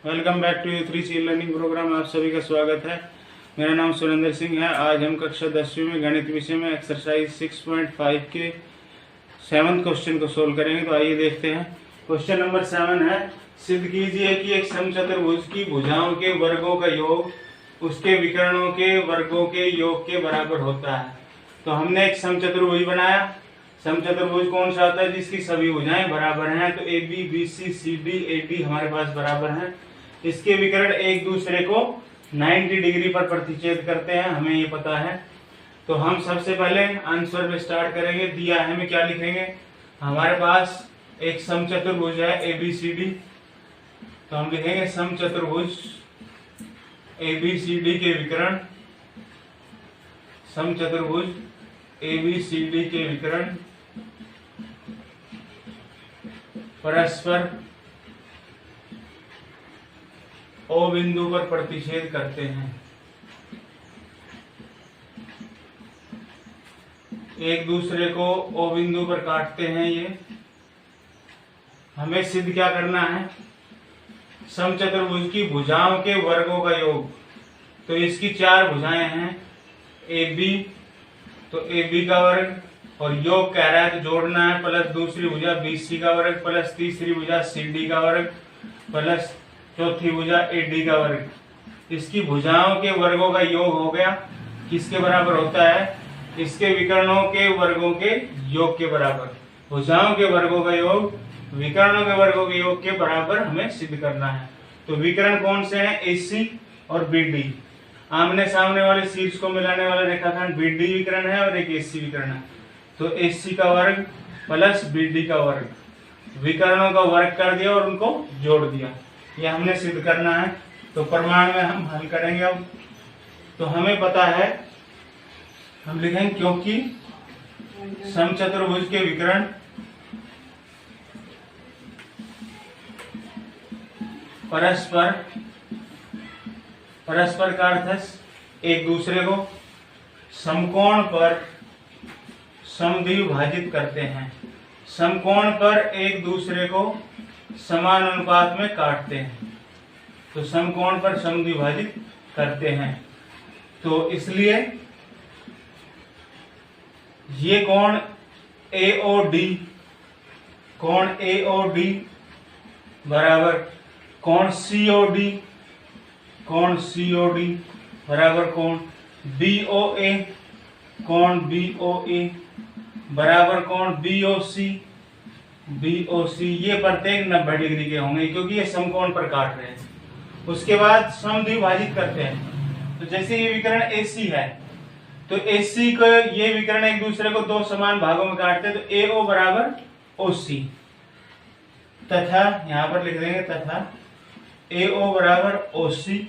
Welcome back to U3C learning programme. आप सभी का स्वागत है। मेरा नाम सुरेंद्र सिंह है। आज हम कक्षा 10वीं में गणित विषय में एक्सरसाइज 6.5 के 7th क्वेश्चन को सोल्व करेंगे। तो आइए देखते हैं। क्वेश्चन नंबर 7 है, सिद्ध कीजिए कि एक समचतुर्भुज की भुजाओं के वर्गों का योग उसके विकर्णों के वर्गों के योग के बराबर होता है। तो हमने एक समचतुर्भुज बनाया। समचतुर्भुज कौन सा होता है? जिसकी सभी भुजाएं बराबर हैं। तो A B B C C D A D हमारे पास बराबर हैं। इसके विकर्ण एक दूसरे को 90 डिग्री पर प्रतिच्छेद करते हैं, हमें ये पता है। तो हम सबसे पहले आंसर में स्टार्ट करेंगे। दिया है, हमें क्या लिखेंगे? हमारे पास एक समचतुर्भुज है ए बी सी डी। तो हम लिखेंगे समचतुर्भुज ए बी सी डी के विकर्ण, समचतुर्भुज ए बी सी डी के विकर्ण परस्पर O बिंदु पर प्रतिच्छेद करते हैं। एक दूसरे को O बिंदु पर काटते हैं। ये हमें सिद्ध क्या करना है? समचतुर्भुज की भुजाओं के वर्गों का योग। तो इसकी 4 भुजाएं हैं ए बी, तो ए बी का वर्ग और योग कह रहा है तो जोड़ना है, प्लस दूसरी भुजा बी सी का वर्ग प्लस तीसरी भुजा सी डी का वर्ग प्लस चौथी भुजा ए डी का वर्ग। इसकी भुजाओं के वर्गों का योग हो गया। किसके बराबर होता है? इसके विकर्णों के वर्गों के योग के बराबर। भुजाओं के वर्गों का योग विकर्णों के वर्गों के योग के बराबर हमें सिद्ध करना है। तो विकर्ण कौन से हैं? AC और BD। आमने सामने वाले शीर्ष को मिलाने वाला रेखाखंड BD विकर्ण है और एक AC विकर्ण है। तो AC का वर्ग प्लस BD का वर्ग, विकर्णों का वर्ग कर दिया और उनको जोड़ दिया। ये हमने सिद्ध करना है। तो प्रमाण में हम हल करेंगे। अब तो हमें पता है, हम लिखेंगे क्योंकि समचतुर्भुज के विकर्ण परस्पर का अर्थ है एक दूसरे को समकोण पर समद्विभाजित करते हैं। समकोण पर एक दूसरे को समान अनुपात में काटते हैं। तो समकोण पर समद्विभाजित करते हैं। तो इसलिए ये कोण AOD, कोण AOD बराबर कोण COD, कोण COD बराबर कोण BOA, कोण BOA बराबर कोण BOC, BOC। ये प्रत्येक 90 डिग्री के होंगे क्योंकि ये समकोण पर काट रहे हैं। उसके बाद समद्विभाजित करते हैं। तो जैसे ये विकर्ण AC है तो AC को ये विकर्ण एक दूसरे को 2 समान भागों में काटते हैं। तो AO बराबर OC तथा यहां पर लिख देंगे तथा AO बराबर OC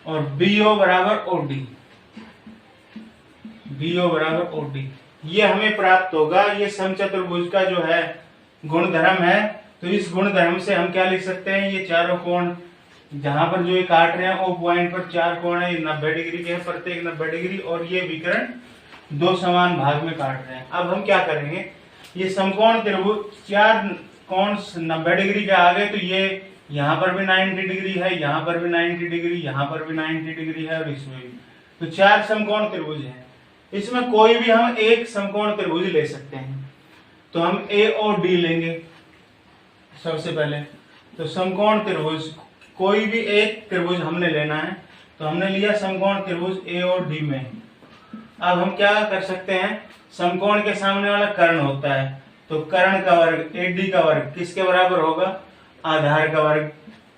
और BO बराबर OD, BO बराबर OD। ये हमें प्राप्त होगा। ये समचतुर्भुज का जो है गुणधर्म है। तो इस गुणधर्म से हम क्या लिख सकते हैं? ये चारों कोण जहां पर जो ये काट रहे हैं O पॉइंट पर 4 कोण है, 90 डिग्री के हैं, प्रत्येक 90 डिग्री, और ये विकर्ण 2 समान भाग में काट रहे हैं। अब हम क्या करेंगे? ये समकोण त्रिभुज 4 कोण 90 डिग्री के आ गए। तो ये यहाँ पर भी 90 डिग्री है, यहाँ पर भी 90 डिग्री, यहाँ पर भी 90 डिग्री है और इसमें भी। तो 4 समकोण त्रिभुज है। इसमें कोई भी हम एक समकोण त्रिभुज ले सकते हैं। तो हम AOD लेंगे सबसे पहले। तो समकोण त्रिभुज कोई भी एक त्रिभुज हमने लेना है। तो हमने लिया समकोण त्रिभुज AOD में। अब हम क्या कर सकते हैं? समकोण के सामने वाला कर्ण होता है। तो कर्ण का वर्ग AD का वर्ग किसके बराबर होगा? आधार का वर्ग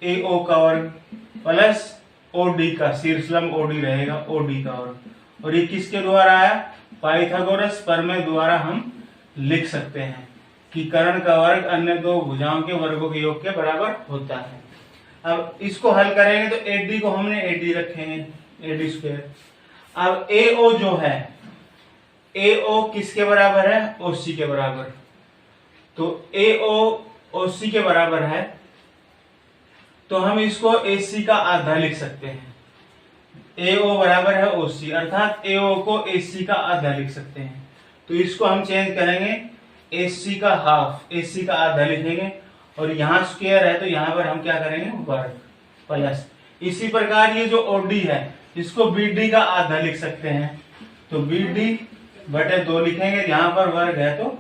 AO का वर्ग प्लस OD का शीर्षलंब OD रहेगा, OD का वर्ग। और ये किसके द्वारा आया? पाइथागोरस प्रमेय द्वारा हम लिख सकते हैं कि कर्ण का वर्ग अन्य 2 भुजाओं के वर्गों के योग के बराबर होता है। अब इसको हल करेंगे तो AD को हमने AD रखेंगे, AD स्क्वायर। अब AO जो है, AO किसके बराबर है? OC के बराबर। तो AO OC के बराबर है तो हम इसको AC का आधा लिख सकते हैं। AO बराबर है OC, अर्थात AO को AC का आधा लिख सकते हैं। तो इसको हम चेंज करेंगे AC का हाफ, AC का आधा लिखेंगे और यहाँ स्क्वायर है तो यहाँ पर हम क्या करेंगे वर्ग प्लस। इसी प्रकार ये जो ओडी है इसको बीडी का आधा लिख सकते हैं, तो बीडी बटे 2 लिखेंगे, यहाँ पर वर्ग है तो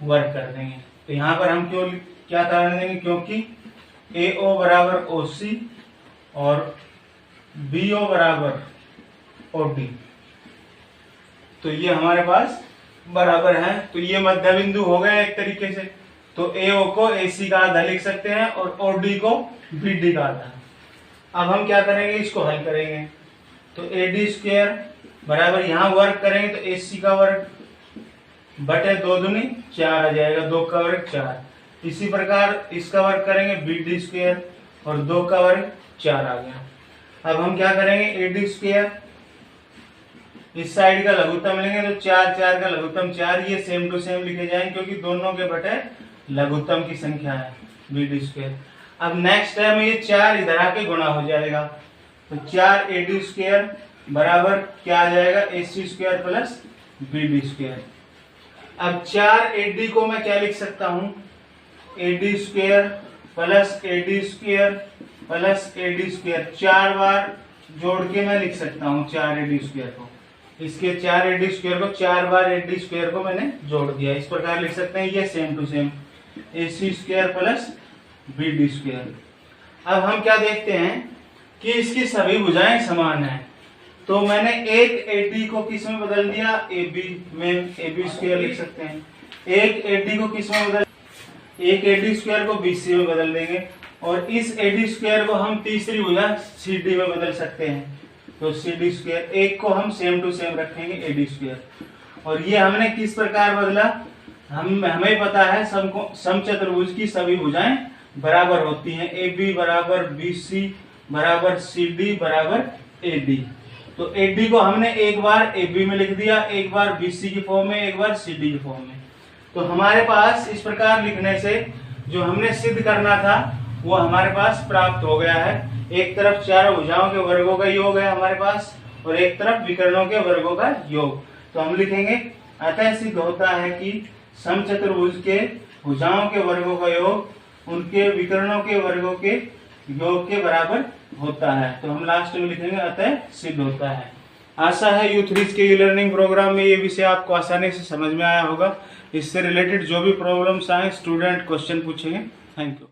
वर्ग कर देंगे। तो यहाँ पर हम क्या कारण देंगे, क्योंकि AO बराबर OC और BO बराबर OD, तो ये हमारे पास बराबर है। तो ये मध्य बिंदु हो गया एक तरीके से। तो AO को AC का आधा लिख सकते हैं और OD को BD का आधा। अब हम क्या करेंगे, इसको हल करेंगे। तो AD स्क्वायर बराबर यहाँ वर्ग करेंगे तो AC का वर्ग बटे 2 दूनी 4 आ जाएगा, 2 का वर्ग 4। इसी प्रकार इसका वर्ग करेंगे BD स्क्वायर और 2 का वर्ग 4 आ गया। अब हम क्या करेंगे, AD स्क्वायर इस साइड का लघुत्तम लेंगे तो 4 4 का लघुत्तम 4, ये सेम टू सेम लिखे जाएंगे क्योंकि दोनों के बटे लघुत्तम की संख्या है BD स्क्वायर। अब नेक्स्ट टाइम ये 4 इधर आके गुणा हो जाएगा, तो 4 AD स्क्वायर बराबर क्या आ जाएगा, AC square plus BD square. अब 4 AD को मैं क्या लिख सकता हूँ, AD square plus AD square plus AD square, 4 बार जोड़ के मैं लिख सकता हूँ 4 AD स्क्वायर को। इसके 4 AD स्क्वायर को 4 बार AD स्क्वायर को मैंने जोड़ दिया। इस प्रकार लिख सकते हैं ये same to same AC square plus BD square. अब हम क्या देखते हैं कि इसकी सभी भुजाएं समान हैं, तो मैंने एक AD को किस में बदल दिया, AB में, AB स्क्वायर लिख सकते हैं। एक AD को किस में बदल, एक AD स्क्वायर को BC में बदल देंगे और इस AD स्क्वायर को हम तीसरी भुजा CD में बदल सकते हैं, तो CD स्क्वायर। एक को हम सेम टू सेम रखेंगे AD स्क्वायर। और ये हमने किस प्रकार बदला, हमें पता है समचतुर्भुज की सभी भुजाएं बराबर होती हैं, AB बराबर BC बराबर CD बराबर AD। तो AD को हमने एक बार AB में लिख दिया, एक बार BC की फॉर्म में, एक बार CD की फॉर्म में। तो हमारे पास इस प्रकार लिखने से जो हमने सिद्ध करना था वो हमारे पास प्राप्त हो गया है। एक तरफ चारों भुजाओं के वर्गों का योग है हमारे पास और एक तरफ विकर्णों के वर्गों का योग। तो हम लिखेंगे अतः सिद्ध होता है कि समचतुर्भुज के भुजाओं के वर्गों का योग उनके विकर्णों के वर्गों के योग के बराबर होता है। तो हम लास्ट में लिखेंगे अतः सिद्ध होता है। आशा है यूथ के लर्निंग प्रोग्राम में ये विषय आपको आसानी से समझ में आया होगा। इससे रिलेटेड जो भी प्रॉब्लम्स आए स्टूडेंट क्वेश्चन पूछेंगे। Thank you.